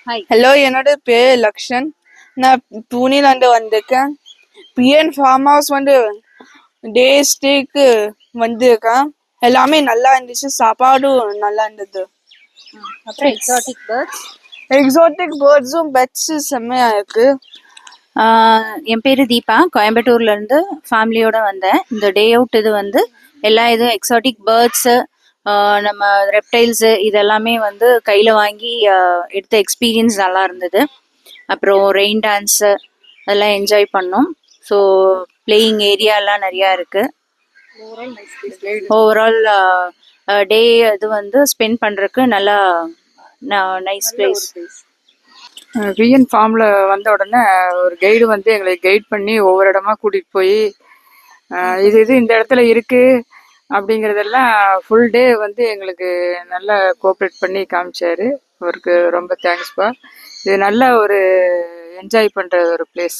Hi. Hello, என்னோட பேர் லக்ஷன். நான் பூனேலேருந்து வந்திருக்கேன். பிஎன் ஃபார்ம் ஹவுஸ் டே ஸ்டேக்கு வந்திருக்கேன். எல்லாமே நல்லா இருந்துச்சு, சாப்பாடும் நல்லா இருந்தது. அப்புறம் எக்ஸாட்டிக் பேர்ட்ஸ். எக்ஸாட்டிக் பேர்ட்ஸும் பெட்ஸும் செம்மையா இருக்கு. என் பேர் தீபா, கோயம்புத்தூர்லேருந்து ஃபேமிலியோட வந்தேன். இந்த டே அவுட் இது எல்லா இதுவும் எக்ஸாட்டிக் பேர்ட்ஸு, நம்ம ரெப்டைல்ஸு இதெல்லாமே கையில் வாங்கி எடுத்த எக்ஸ்பீரியன்ஸ் நல்லா இருந்தது. அப்புறம் ரெயின் டான்ஸு அதெல்லாம் என்ஜாய் பண்ணோம். ஸோ பிளேயிங் ஏரியாலாம் நிறையா இருக்குது. ஓவரால் டே இது ஸ்பெண்ட் பண்ணுறதுக்கு நல்லா நைஸ் பிளேஸ். விஎன் ஃபார்மில் வந்த உடனே ஒரு கைடு எங்களை கைட் பண்ணி ஒவ்வொரு இடமா கூட்டிகிட்டு போய் இது இந்த இடத்துல இருக்குது அப்படிங்கிறதெல்லாம் ஃபுல் டே எங்களுக்கு நல்லா கோஆப்ரேட் பண்ணி காமிச்சாரு. அவருக்கு ரொம்ப தேங்க்ஸ்ப்பா. இது நல்ல ஒரு என்ஜாய் பண்ணுற ஒரு பிளேஸ்.